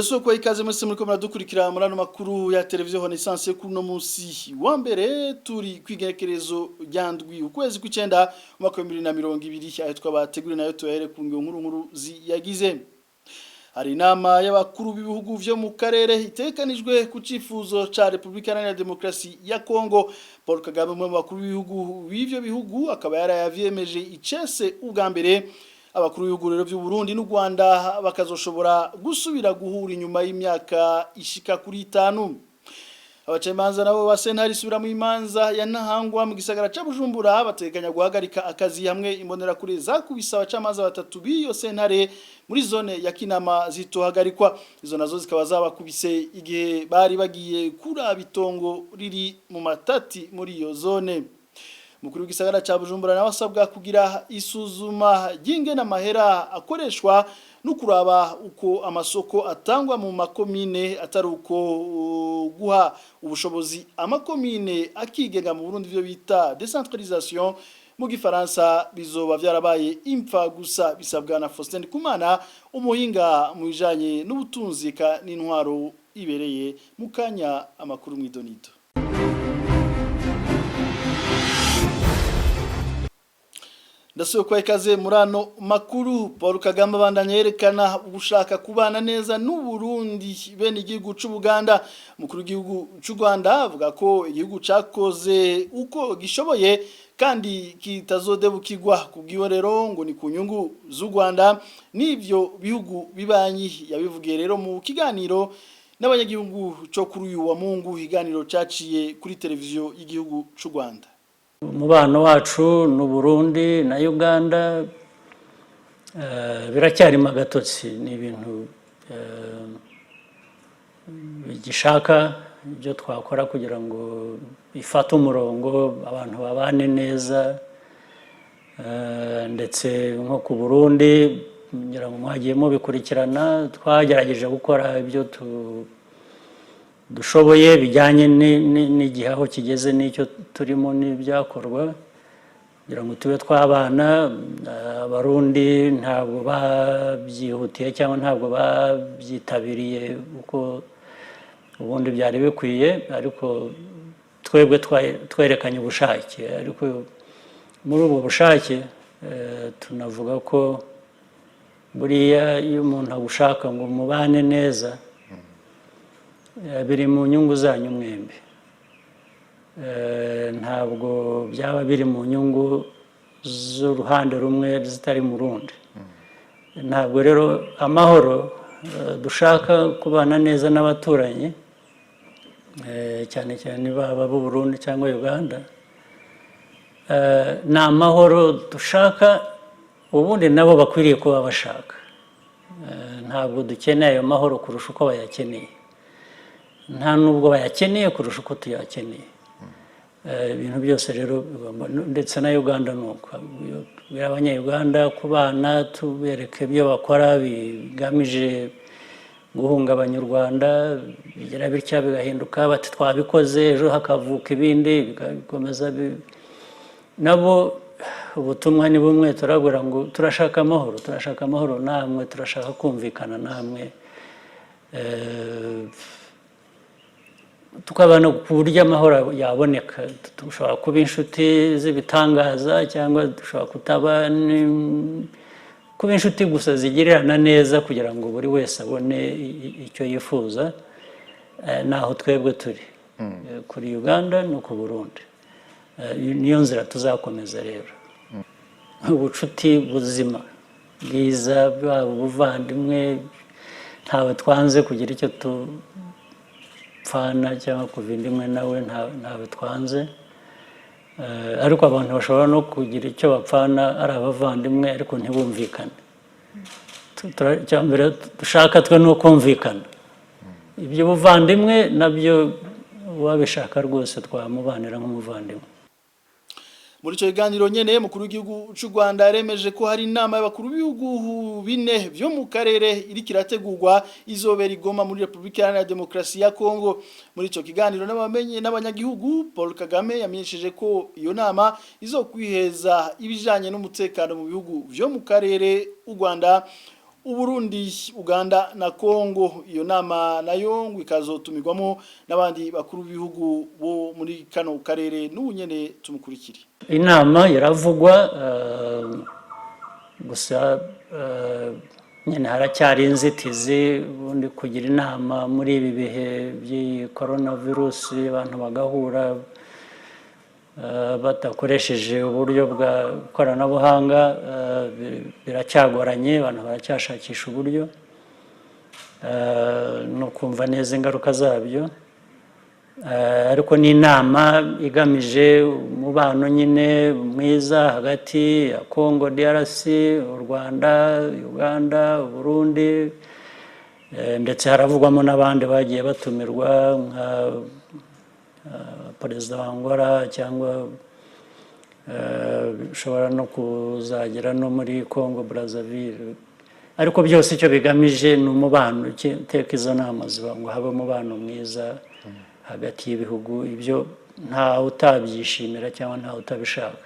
Ndasoko ikaze mwese muri ko muradukurikira muri ano makuru ya televiziyo Renaissance kuri no munsi wa mbere turi kwigerekerezo ryandwi ukwezi kw'icenda mu mwaka wa 2020 aho twabategura nayo tuhere ku nkuru ziyagize. Hari inama y'abakuru b'ibihugu vyo mu karere itekanijwe ku cifuzo ca Republika Iharanira Demokarasi ya Kongo. Paul Kagame mu bakuru b'ibihugu b'ivyo bihugu akaba yarayavyemeje icese ubwa mbere. Abakuru b'ibihugu rero by'u Burundi n'u Rwanda bakazoshobora gusubira guhura inyuma y'imyaka ishika kuri 5. Abacamanza nabo basentari subira mu imanza ya Ntahangwa mu gisagara ca Bujumbura bateganya guhagarika akazi hamwe imbonera kure zakubisa abacamanza batatu b'iyo sentare muri zone ya Kinama zitohagarikwa. Izo nazo zikaba zabakubise igihe bari bagiye kuraba itongo riri mu matati muri iyo zone. Mukuru w'igisagara ca Bujumbura nawe asabwa kugira isuzuma ry'ingene amahera akoreshwa no kuraba uko amasoko atangwa mu makomine atari uko guha ubushobozi amakomine akigenga mu Burundi byo bita decentralisation mu gifaransa bizoba vyarabaye impfa gusa bisabwa na Faustin Kumana umuhinga mu bijanye n'ubutunzi ka n'intwaro ibereye mukanya amakuru mw'idonito. Ndasubiye kwa ikaze murano makuru. Paul Kagame bandanya yerekana ugushaka kubana neza n'u Burundi bene igihugu c'u Buganda. Mukuru w'igihugu c'u Rwanda avuga ko igihugu cakoze uko gishoboye kandi kitazodebukirwa kubwiwe rero ngo ni ku nyungu z'u Rwanda n'ivyo bihugu bibanyi. Yabivugiye rero mu kiganiro n'abanyagihugu cyo kuri uyu wa Mungu, ikiganiro caciye kuri televiziyo y'igihugu c'u Rwanda. Umubano wacu n'u Burundi na Uganda biracyari magatotsi, ni ibintu bigishaka ibyo twakora kugira ngo bifate umurongo abantu babane neza, ndetse nko ku Burundi ngira ngo mwagiye mubikurikirana twagerageje gukora ibyo dushoboye bijyanye n'igihe aho kigeze n'icyo turimo n'ibyakorwa kugira ngo tube twabana. Abarundi ntabwo babyihutiye cyangwa ntabwo babyitabiriye uko ubundi byari bikwiye, ariko twebwe twerekanye ubushake. Ariko muri ubu bushake tunavuga ko buriya iyo umuntu agushaka ngo mubane neza biri mu nyungu zanyu mwembi, ntabwo byaba biri mu nyungu z'uruhande rumwe zitari mu rundi. Ntabwo rero amahoro dushaka kubana neza n'abaturanyi cyane cyane baba b'u Burundi cyangwa Uganda, ni amahoro dushaka ubundi nabo bakwiriye kuba bashaka. Ntabwo dukeneye ayo mahoro kurusha uko bayakeneye, nta nubwo bayakeneye kurusha uko tuyakeneye. Ibintu byose rero ndetse na Uganda nuko abanya-Uganda kubana tubereke ibyo bakora bigamije guhungabanya u Rwanda bigira bitya bigahinduka bati twabikoze ejo hakavuka ibindi bikomeza nabo. Ubutumwa ni bumwe, turagura ngo turashaka amahoro namwe, turashaka kumvikana namwe, tukabana ku buryo amahoro yaboneka. Dushobora kuba inshuti z'ibitangaza cyangwa dushobora kuba inshuti gusa zigirirana neza kugira ngo buri wese abone icyo yifuza. Naho twebwe turi kuri Uganda no ku Burundi, niyo nzira tuzakomeza rero. Ubucuti buzima bwiza bwaba ubuvandimwe, ntawe twanze kugira icyo tupfana cyangwa kuva indimwe nawe ntawe twanze, ariko abantu bashobora no kugira icyo bapfana ari abavandimwe ariko ntibumvikane. Cyambere dushaka twe no kumvikana. Ibyo buvandimwe nabyo wabishaka rwose twamubanira nk'umuvandimwe. Muri cyo kiganiro nyene mukuru w'igihugu c'u Rwanda yaremeje ko hari inama y'abakuru b'ibihugu bine byo mu karere iri kirategurwa izobera Igoma muri Republika Iharanira Demokarasi ya Kongo. Muri cyo kiganiro n'abamenye n'abanyagihugu, Paul Kagame yamenyesheje ko iyo nama izokwiheza ibijanye n'umutekano mu bihugu byo mu karere u Rwanda Uburundi, Uganda na Kongo. Iyo nama nayo ngo ikazotumirwamo n'abandi bakuru b'ibihugu bo muri kano karere n'ubunyene tumukurikire. Inama yaravugwa gusa nyine haracyari inzitizi ubundi kugira inama muri ibi bihe by'iyi coronavirus abantu bagahura batakoresheje uburyo bwa koranabuhanga biracyagoranye abantu baracyashakisha uburyo no kumva neza ingaruka zabyo ariko ni inama igamije umubano nyine mwiza hagati ya Congo DRC, u Rwanda, Uganda, Burundi ndetse haravugwamo n'abandi bagiye batumirwa nka Perezida wa Angola cyangwa ushobora no kuzagera no muri Congo Brazzaville ariko byose icyo bigamije ni umubano iteka izo nama ziba ngo habe umubano mwiza hagati y'ibihugu ibyo nta utabyishimira cyangwa nta utabishaka.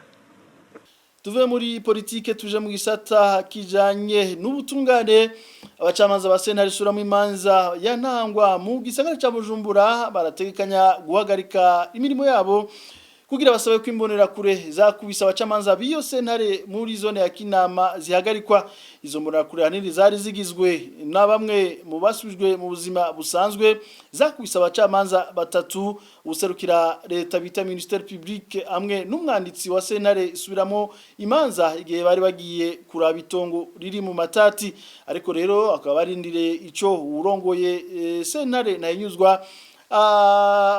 Tuve muri politike tuje mu gisata kijanye n'ubutungane abacamanza ba sentare suramo imanza yantangwa mu gisagara ca Bujumbura barategekanya guhagarika imirimo yabo kugira basabe kwimbonera kure zakubisa abacamanza biyo sentare muri zone ya Kinama zihagarikwa. Izo mbonerakure hanini zari zigizwe na bamwe mu basubijwe mu buzima busanzwe zakubisa abacamanza batatu userukira leta bita Ministère Public amwe n'umwanditsi wa sentare isubiramo imanza igihe bari bagiye kuraba itongo riri mu matati ariko rero akaba arindire ico urongoye sentare nayinyuzwa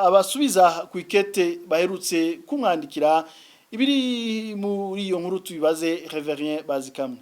abasubiza ku ikete baherutse kumwandikira. Ibiri muri iyo nkuru tubibaze Reverien Bazikamwe.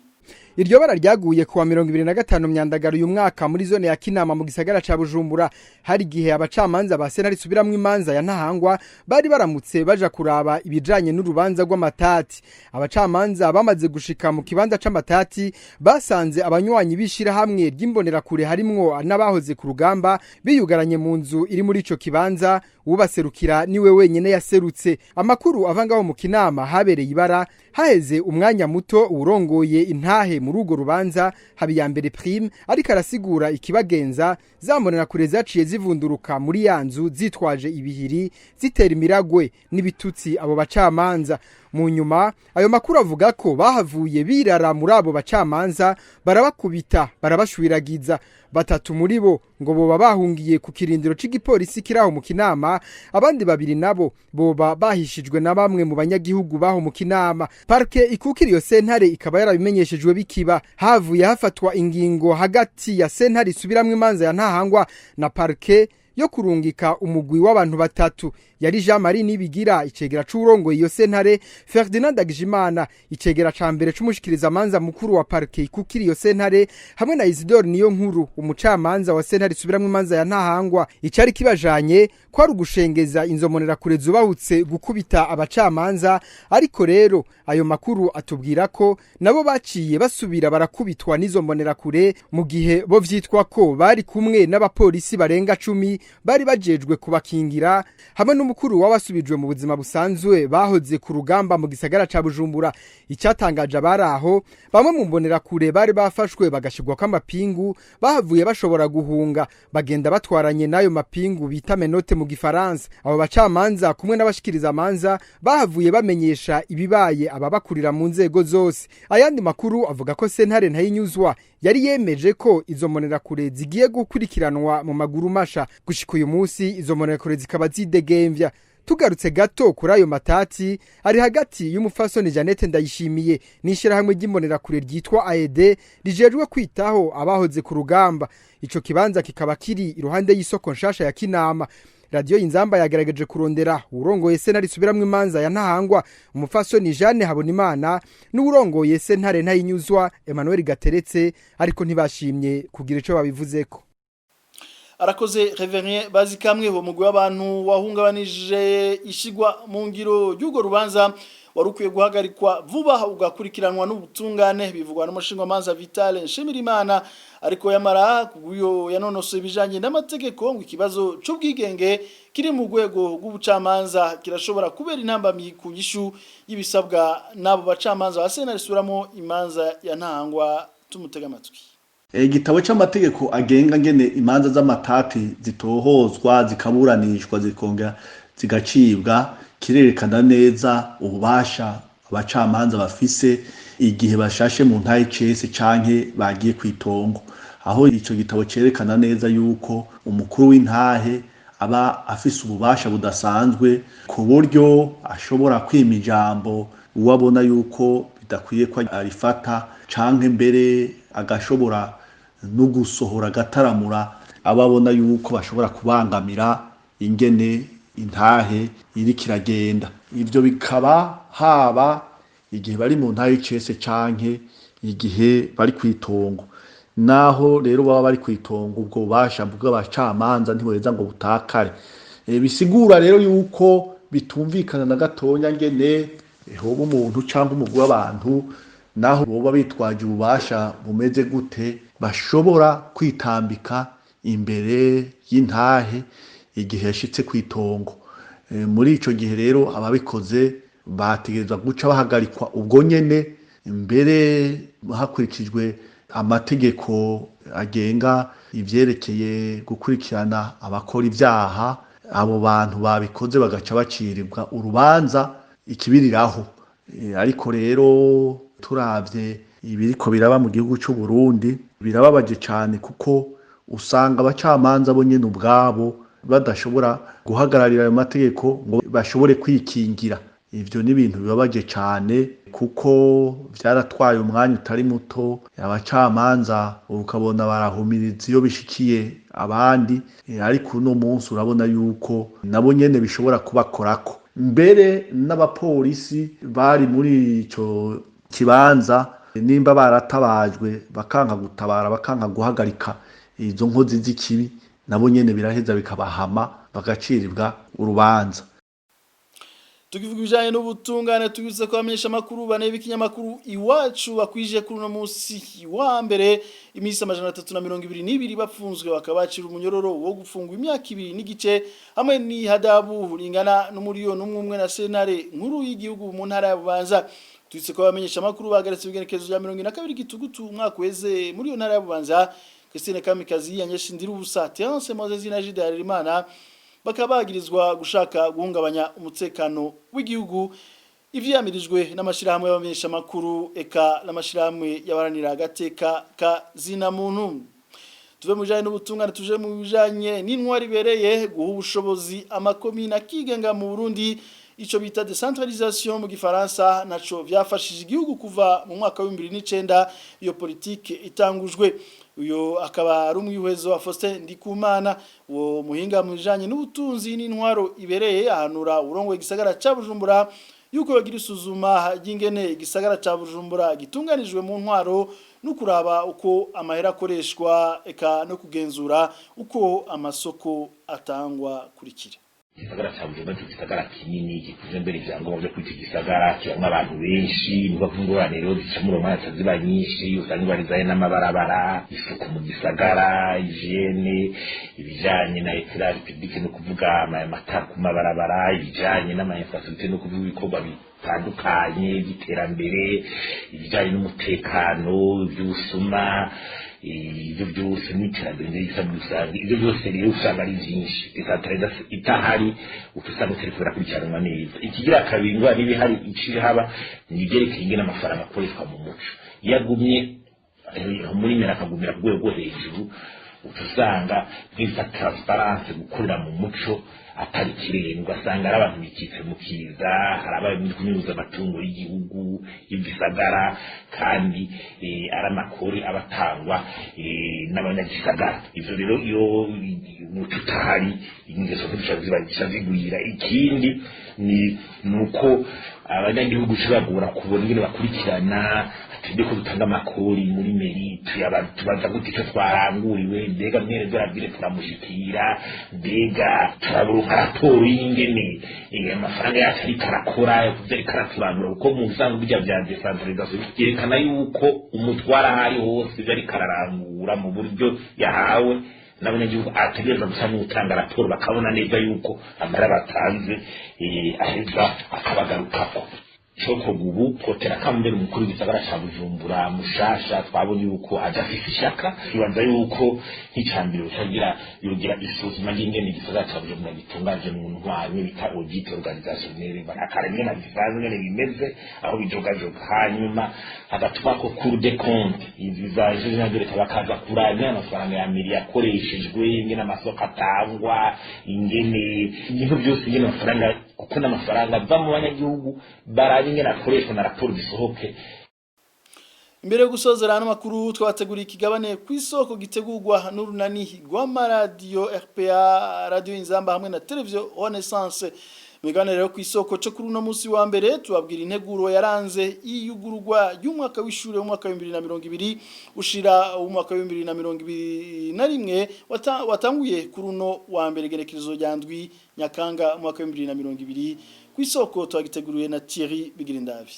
Iryo bara ryaguye kuwa 2025 myandagaro uyu mwaka muri zone ya Kinama mu gisagara ca Bujumbura hari gihe abacamanza ba sentare subiramwe imanza ya Ntahangwa bari baramutse baja kuraba ibijanye n'urubanza rw'amatati. Abacamanza bamaze gushika mu kibanza c'amatati basanze abanywanyi bishira hamwe ry'imbonera kure harimwo n'abahoze ku rugamba biyugaranye mu nzu iri muri ico kibanza ubaserukira niwe wenyene yaserutse. Amakuru avangaho mu Kinama habereye ibara haheze umwanya muto urongoye intahe muri ugo rubanza Habiyambere Prime ariko arasigura ikibagenza zambonera kure zaciye zivunduruka muri yanzu zitwaje ibihiri zitera imiragwe n'ibitutsi abo bacamanza. Mu nyuma ayo makuru avuga ko bahavuye birara muri abo bacamanza barabakubita barabashwiragiza. Batatu muri bo ngo boba bahungiye ku kirindiro c'igipolisi kiraho mu Kinama, abandi babiri nabo boba bahishijwe na bamwe mu banyagihugu baho mu Kinama. Parke ikukiriyo sentare ikaba yarabimenyeshejwe bikiba havuye hafatwa ingingo hagati ya sentare isubiramwe imanza ya Ntahangwa na parke yo kurungika umugwi w'abantu batatu yari Jean Marie Nibigira icegera c'urongo iyo sentare, Ferdinand Dagijimana icegera ca mbere c'umushikiriza manza mukuru wa parke ikukiri iyo sentare hamwe na Isidore niyo nkuru umucamanza wa sentare isubiramwe imanza ya Ntahangwa. Icari kibajanye kwari ugushengeza inzomonera kure zubahutse gukubita abacamanza ariko rero ayo makuru atubwira ko nabo baciye basubira barakubitwa n'izo mbonera kure mu gihe bo vyitwa ko bari kumwe n'abapolisi barenga 10 bari bajejwe kubakingira hamwe n'umukuru wabasubijwe mu buzima busanzwe bahoze ku rugamba mu gisagara ca Bujumbura. Icyatangaje baraho bamwe mu mbonera kure bari bafashwe bagashigwa kw'amapingu bahavuye bashobora guhunga bagenda batwaranye nayo mapingu bita menote mu gifaransa. Abo bacamanza kumwe n'abashikiriza manza bahavuye bamenyesha ibibaye ababakurira mu nzego zose. Ayandi makuru avuga ko sentare Ntayinyuzwa yari yemeje ko izo mbonera kure zigiye gukurikiranwa mu maguru masha. Gushika uyu munsi izo mbonera kure zikaba zidegemvya. Tugarutse gato kuri ayo matati ari hagati y'umufasoni Janete Ndayishimiye nishira hamwe ry'imbonera kure ryitwa AED rijejwe kwitaho abahoze ku rugamba. Ico kibanza kikaba kiri iruhande y'isoko nshasha ya Kinama. Radio Inzamba yagerageje kurondera urongoye sentare isubiramwe imanza ya Ntahangwa umufasoni Jeanne Habonimana n'urongoye sentare Ntayinyuzwa Emmanuel Gateretse ariko ntibashimye kugira ico babivuzeko. Arakoze Reverien Bazikamwe wo mugwi w'abantu wahungabanije ishigwa mu ngiro y'ugo rubanza warukwiye guhagarikwa vuba ugakurikiranwa n'ubutungane bivugwa n'umushinga manza Vital Nshimirimana ariko yamara kuguyo yanonosoye bijanye n'amategeko ngo ikibazo c'ubwigenge kiri mu rwego rw'ubucamanza kirashobora kubera intambamyi ku nyishu y'ibisabwa n'abo bacamanza basenarisuramo imanza ya Ntahangwa. Tumutega amatwi. igitabo c'amategeko agenga ngene imanza z'amatati zitohozwa zikaburanishwa zikongera zigacibwa kirerekana neza ububasha abacamanza bafise igihe bashashe mu ntahe cese canke bagiye kwitongo, aho ico gitabo cerekana neza yuko umukuru w'intahe aba afise ububasha budasanzwe ku buryo ashobora kwima ijambo uwabona yuko bidakwiye ko arifata canke mbere agashobora no gusohora agataramura ababona yuko bashobora kubangamira ingene intahe iriko iragenda. Ivyo bikaba haba igihe bari mu ntahe cese canke igihe bari kwitongo, naho rero baba bari kwitongo ubwo bubasha bw'abacamanza ntibuheza ngo butakare. Bisigura rero yuko bitumvikana na gatonya ngene hoba umuntu canke umugwi w'abantu naho boba bitwaje ububasha bumeze gute bashobora kwitambika imbere y'intahe igihe yashitse kwitongo. Muri ico gihe rero ababikoze bategerezwa guca bahagarikwa ubwo nyene, mbere hakurikijwe amategeko agenga ivyerekeye gukurikirana abakora ivyaha. Abo bantu babikoze bagaca bacirirwa urubanza ikibiriraho. Ariko rero turavye ibiriko biraba mu gihugu c'u Burundi birababaje cane, kuko usanga abacamanza bo nyene ubwabo badashobora guhagararira ayo mategeko ngo bashobore kwikingira. Ivyo ni ibintu bibabaje cane, kuko vyaratwaye umwanya utari muto abacamanza ukabona barahumiriza iyo bishikiye abandi, ariko uno munsi urabona yuko nabo nyene bishobora kubakorako. Mbere n'abapolisi bari muri ico kibanza nimba baratabajwe bakanka gutabara bakanka guhagarika izo nkozi z'ikibi, nabo nyene biraheza bikabahama bagacirirwa urubanza. Tukivuga ibijanye n'ubutungane tugeze ko bamenyesha makuru bane b'ikinyamakuru Iwacu bakwije kuri no musi wa mbere imisi 322 bapfunzwe bakabacira umunyororo wo gufungwa imyaka 2 n'igice hamwe ni hadabu ringana n'umuriyoni umwe na senare nkuru y'igihugu mu ntara ya Bubanza. Tugeze ko bamenyesha makuru bagaretse ibigenekezo bya 22 gitugutu umwaka weze muri yo ntara ya Bubanza. Christine Kamikazi yanyeshindira ubusa Terence Moses na Jida Harimana bakabagirizwa gushaka guhungabanya umutekano w'igihugu. Ivyamirijwe n'amashirahamwe y'abamenyesha makuru eka n'amashirahamwe yabaranira agateka ka zina muntu. Tuve mu bijanye n'ubutungane tuje mu bijanye n'intwari bereye guha ubushobozi amakomine akigenga mu Burundi, ico bita decentralisation mu gifaransa, naco vyafashije igihugu kuva mu mwaka wa 2009 iyo politike itangujwe. Uyo akaba ari umwihwezo wa Faustin Ndikumana wo muhinga mu bijanye n'ubutunzi n'intwaro ibereye ahanura urongo igisagara ca Bujumbura yuko bagira isuzuma ry'ingene igisagara ca Bujumbura gitunganijwe mu ntwaro no kuraba uko amahera akoreshwa eka no kugenzura uko amasoko atangwa kurikira. Igisagara cha Bujumbura igisagara kinini gikuze mbere ivyangombwa byo kwita igisagara kibamwe abantu benshi niba kungorane rero zicamura amanota ziba nyinshi usanga barizaye n'amabarabara isuku mu gisagara hygiene ibijanye na éclairage public no kuvuga amatara ku mabarabara ibijanye n'ama-infrastructure no kuvuga ibikorwa bitandukanye by'iterambere ibijanye n'umutekano by'ubusuma ibyo byose n'iterambere n'isabwa usanga ibyo byose rero usanga ari byinshi decentralisation itahari utusanga telefone akurikiranwa neza. Ikigira kabiri ngo nibi hari iciri haba nigerekeye ingene amafaranga akoreshwa mu muco yagumye muri mera akagumira ku rwego hejuru utusanga bwita transparence gukorera mu muco atari kirengwa asanga ari abantu bikitse mu kiza hari abaye muri kunyuza amatungo y'igihugu y'igisagara kandi ari amakuru abatangwa n'abanyagisagara. Ivyo rero iyo muco utahari ingeso ziba zigwira. Ikindi ni nuko abanyagihugu bagura kubona ingene bakurikirana atende ko dutanga amakori muri meri tubaza gute icyo twaranguriwe mbega mwere dorabire turamushikira mbega turaburuka raporo y'ingene amafaranga yacu ari karakora kuvyo ari karaturangura kuko mu bisanzwe bijya bya decentralisation byerekana yuko umutwara hari hose byo ari kararangura mu buryo yahawe n'abanyagihugu ategereza gusa n'utanga raporo bakabona neza yuko amara batanze aheza akabagarukako. Choko gubu kotera kambere umukuru w'isagara ca Bujumbura mushasha twabonye yuko adafise ishaka ibanza yuko nk'icambiro cyagira yogira isuzuma ry'ingene igisagara ca Bujumbura gitungaje mu ntwari bita audit organisationnel barakaranye na bisanzwe ngene bimeze aho bijogajoga hanyuma agatuma ko cour des comptes izizaje n'abere bakaza kuranya amafaranga ya mili yakoreshejwe ingene amasoko atangwa ingene ibintu byose ingene amafaranga kuko n'amafaranga ava mu banyagihugu ingene akoreshwa na raporo zisohoke. Imbere yo gusozera hano makuru twateguriye ikigabane ku isoko gitegurwa n'urunani rw'amaradiyo RPA Radio Inzamba hamwe na televiziyo Renaissance. Miganiro yo ku isoko cyo kuri uno munsi wa mbere tubabwira integuro yaranze iyugururwa y'umwaka w'ishure w'umwaka wa 2020 ushira umwaka wa 2021 watanguye kuri uno wa mbere gerekezo ryandwi Nyakanga umwaka wa 2020 ku isoko twagiteguriye na Thierry Bigirindavi.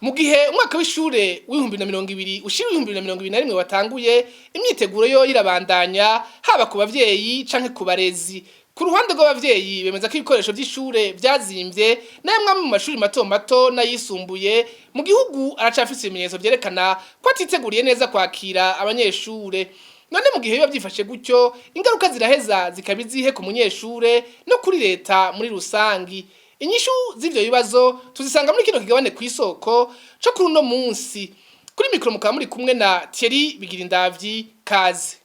Mu gihe umwaka w'ishure w'2020 ushira 2021 watanguye imyiteguro yo irabandanya haba ku bavyeyi canke ku barezi. Ku ruhande rw'abavyeyi bemeza ko ibikoresho by'ishure byazimvye namwe mu mashuri mato mato nayisumbuye mu gihugu aracafise ibimenyetso byerekana ko atiteguriye neza kwakira abanyeshure. None mu gihe biba byifashe gutyo ingaruka ziraheza zikabizihe ku munyeshure no kuri leta muri rusangi. Inyishu z'ivyo bibazo tuzisanga muri kino kigabane ku isoko cyo kuri uno munsi. Kuri mikro mukaba muri kumwe na Thierry Bigirindavyi kaze.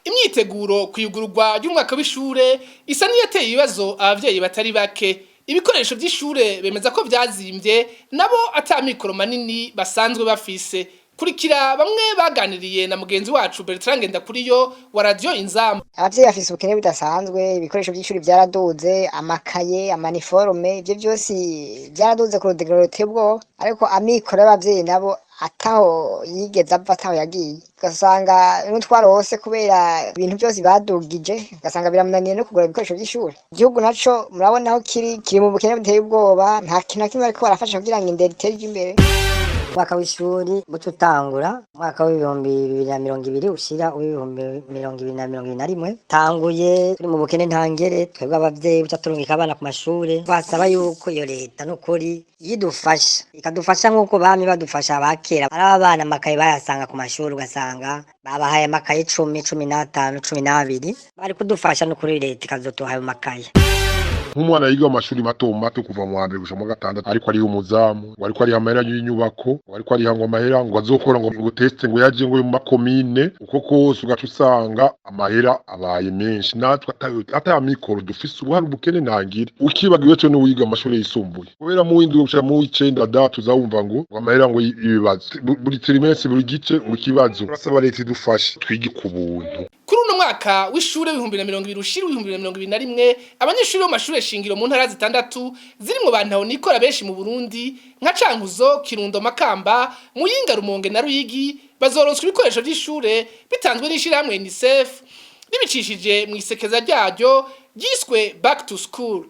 Imyiteguro kuyugururwa y'umwaka w'ishure isa niyateye ibibazo abavyeyi batari bake. Ibikoresho by'ishure bemeza ko byazimvye nabo atamikoro manini basanzwe bafise. Kurikira bamwe baganiriye na mugenzi wacu Bertrand Ngendakuriyo wa Radio Inzamba. Abavyeyi bafise ubukene budasanzwe, ibikoresho by'ishuri byaraduze, amakaye, amaniforme, ivyo byose byaraduze ku rudegero rutebwo, ariko amikoro y'abavyeyi nabo ataho yigeze ava ataho yagiye. Gasanga n'utwarose kubera ibintu byose badugije, gasanga biramunaniye no kugura ibikoresho by'ishuri. Igihugu naco murabona aho kiri mu bukene buteye ubwoba, nta kintu na kimwe ariko barafasha kugira ngo indero itere imbere. Mwaka w'ishuri mututangura mwaka w'ibihumbi 2020 ushira w'ibihumbi 2021 tanguye turi mu bukene ntangere twebwe abavyeyi bucaturungika abana ku mashure twasaba yuko iyo leta nukuri yidufasha ikadufasha nkuko bami badufasha abakera ari abana makaye bayasanga ku mashure ugasanga babahaye makaye 10 15 12 bari kudufasha nukuri leta ikazotuhaye makaye. Nk'umwana yiga mu mashuri mato mato kuva mu wambere gushika mu gatandatu ariko ari umuzamu ariko ari amahera y'inyubako ariko ari hangwa amahera ngo azokora ngo teste ngo yaje ngo mu makomine uko kose ugaca usanga amahera abaye menshi natwe ata mikoro dufise ubuhari bukene ntangire ukibagiwe cyo no wiga amashuri yisumbuye kubera mu windi gushika mu 9 datu zawumva ngo amahera ngo ibibazo buri trimestre buri gice mu kibazo basaba leta idufashe twige ku buntu. Kuri uno mwaka w'ishure w'ibihumbi 2020 ushira 2021 abanyeshuri bo mashuri shingiro mu ntara zitandatu zirimo bantaho nikora benshi mu Burundi nka Cankuzo, Kirundo, Makamba, Muyinga, Rumonge na Ruyigi bazoronswa ibikoresho by'ishure bitanzwe n'ishiramwe UNICEF bibicishije mu isekeza ryaryo giswe Back to School.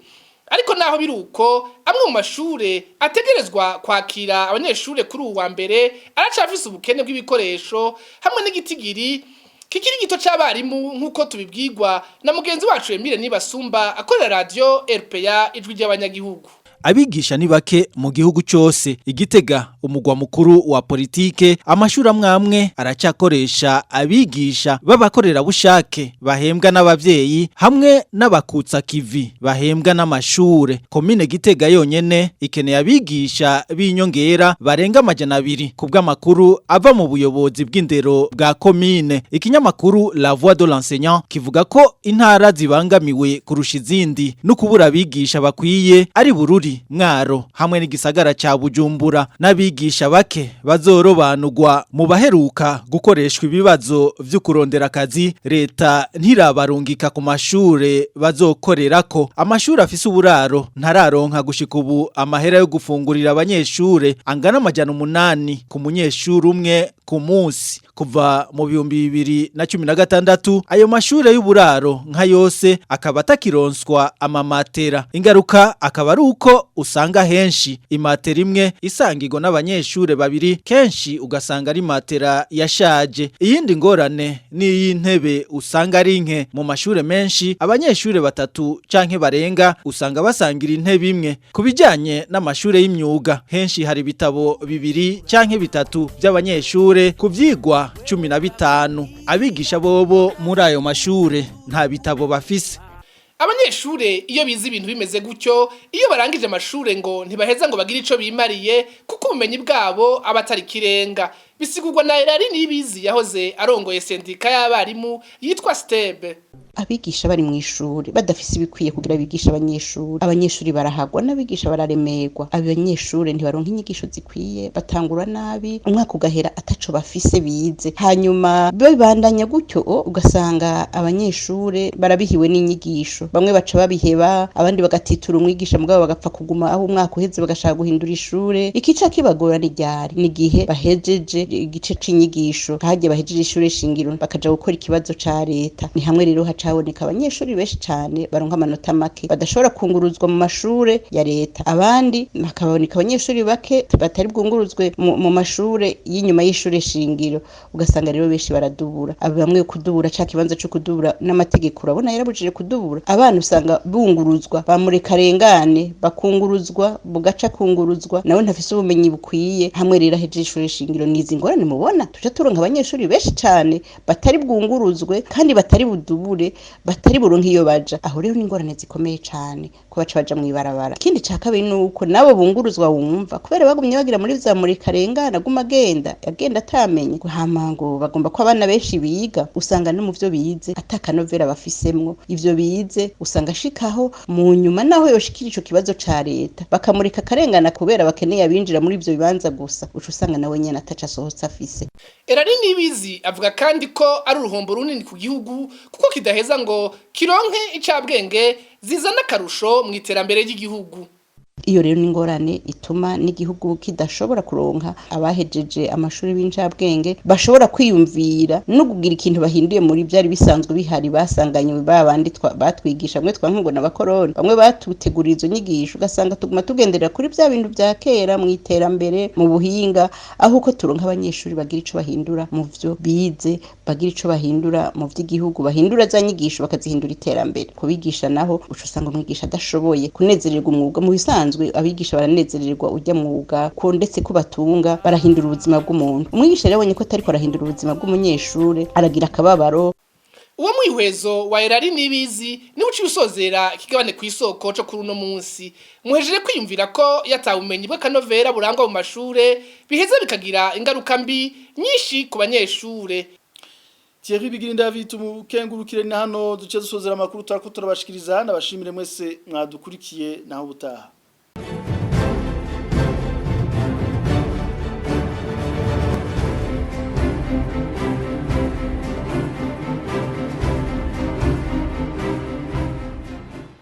Ariko naho biruko amwe mu mashure ategerezwa kwakira abanyeshure kuri uwa mbere aracafise ubukene bw'ibikoresho hamwe n'igitigiri kikiri gito c'abarimu nkuko tubibwirwa na mugenzi wacu Emile Nibasumba akorera Radio RPA ijwi ry'abanyagihugu. Abigisha ni bake mu gihugu cyose. Igitega umugwa mukuru wa politike amashuri amwe aracyakoresha abigisha babakorera bushake bahembwa n'abavyeyi hamwe n'abakutsa kivi bahembwa n'amashure. Komine Gitega yonyene ikeneye abigisha b'inyongera barenga 200 kubw'amakuru ava mu buyobozi bw'indero bwa komine. Ikinyamakuru La Voix de l'enseignant kivuga ko intara zibangamiwe kurusha izindi no kubura abigisha bakwiye ari Bururi, Mwaro hamwe n'igisagara ca Bujumbura. N'abigisha bake bazorobanurwa mu baheruka gukoreshwa ibibazo vyo kurondera akazi. Leta ntirabarungika ku mashure bazokorerako. Amashuri afise uburaro ntararonka gushika ubu amahera yo gufungurira abanyeshure angana 800 ku munyeshure umwe ku munsi. Kuva mu 2016 ayo mashure y'uburaro nka yose akaba atakironswa amamatera. Ingaruka akaba ari uko usanga henshi imatera imwe isangirwa n'abanyeshure babiri, kenshi ugasanga ari matera yashaje. Iyindi ngorane ni y'intebe usanga ari nke. Mu mashure menshi abanyeshure batatu canke barenga usanga basangira intebe imwe. Kubijanye n'amashure y'imyuga henshi hari bitabo bibiri canke bitatu by'abanyeshure ku vyigwa 15. Abigisha bobo muri ayo mashure nta bitabo bafise. Abanyeshure iyo bize ibintu bimeze gutyo, iyo barangije amashure ngo ntibaheza ngo bagire ico bimariye kuko ubumenyi bwabo abatari kirenga. Bisigurwa na Erari Nibizi yahoze arongoye sendika y'abarimu yitwa Stebe. Abigisha bari mu ishuri badafise ibikwiye kugira abigisha abanyeshuri barahagwa n'abigisha bararemerwa. Abanyeshuri ntibaronka inyigisho zikwiye, batangura nabi, umwaka ugahera ataco bafise bize. Hanyuma bibandanya gutyo ugasanga abanyeshuri barabihiwe n'inyigisho. Bamwe baca babiheba, abandi bagatitura umwigisha mugabo bagapfa kuguma aho umwaka uheze bagashaka guhindura ishure. Ikica kibagora ni ryari? Ni gihe bahejeje igice c'inyigisho, hagiye bahejeje ishure shingiro bakaja gukora ikibazo ca leta. Ni hamwe rero haboneka abanyeshuri benshi cyane baronka amanota make badashobora kunguruzwa mu mashure ya leta. Abandi hakaboneka abanyeshuri bake batari bwunguruzwe mu mashure y'inyuma y'ishure shingiro. Ugasanga rero benshi baradubura. Bamwe kudubura ca kibanza cyo kudubura n'amategeko urabona yarabujije kudubura. Abana usanga bunguruzwa bamureka rengane bakunguruzwa bugaca kunguruzwa nawe ntafise ubumenyi bukwiye. Hamwe rero ahejeje ishure shingiro nizi ngorane mubona tuja turonka abanyeshuri benshi cyane batari bwunguruzwe kandi batari budubure, batari buronka iyo baja. Aho rero ni ingorane zikomeye cyane ko baca baja mu ibarabara. Ikindi ca kabiri nuko nabo bunguruzwa wumva kubera bagumye bagira muri zamurika rengana guma agenda atamenye guhamango. Bagomba ko abana benshi biga usanga no mu byo bize atakanovera bafisemwo. Ivyo bize usanga shikaho mu nyuma naho yoshikira ico kibazo ca leta bakamurika karengana kubera bakeneye abinjira muri ivyo bibanza gusa, uca usanga nawe nyene ataca sohotsa afise. Erari Nibizi avuga kandi ko ari uruhombo runini ku gihugu kuko kidaheza ngo kironke icabwenge zizana akarusho mu iterambere ry'igihugu. Iyo rero ni ingorane ituma n'igihugu kidashobora kuronka abahejeje amashuri b'incabwenge bashobora kwiyumvira no kugira ikintu bahinduye muri byari bisanzwe bihari basanganywe babandi batwigisha mwe twankungo n'abakoroni. Bamwe batutegurira izo nyigisho ugasanga tuguma tugendera kuri bya bintu bya kera mu iterambere mu buhinga, aho uko turonka abanyeshuri bagira ico bahindura mu byo bize, bagira ico bahindura mu by'igihugu, bahindura za nyigisho bakazihindura iterambere. Kubigisha naho uco usanga umwigisha adashoboye kunezererwa umwuga mu bisanzwe. Abigisha baranezererwa ujya mwuga ko ndetse ko batunga barahindura ubuzima bw'umuntu. Umwigisha yabonye ko atari ko arahindura ubuzima bw'umunyeshure aragira akababaro. Uwo mwihwezo wa Erari Nibizi ni uci usozera kigabane ku isoko cyo kuri uno munsi. Muhejeje kwiyumvira ko yatawe ubumenyi bw'akanovera burangwa mu mashure biheza bikagira ingaruka mbi nyinshi ku banyeshure. Thierry Bigirinda vitumukengurukire na hano duce dusozera amakuru turabashikiriza. Ndabashimire mwese mwadukurikiye naho butaha.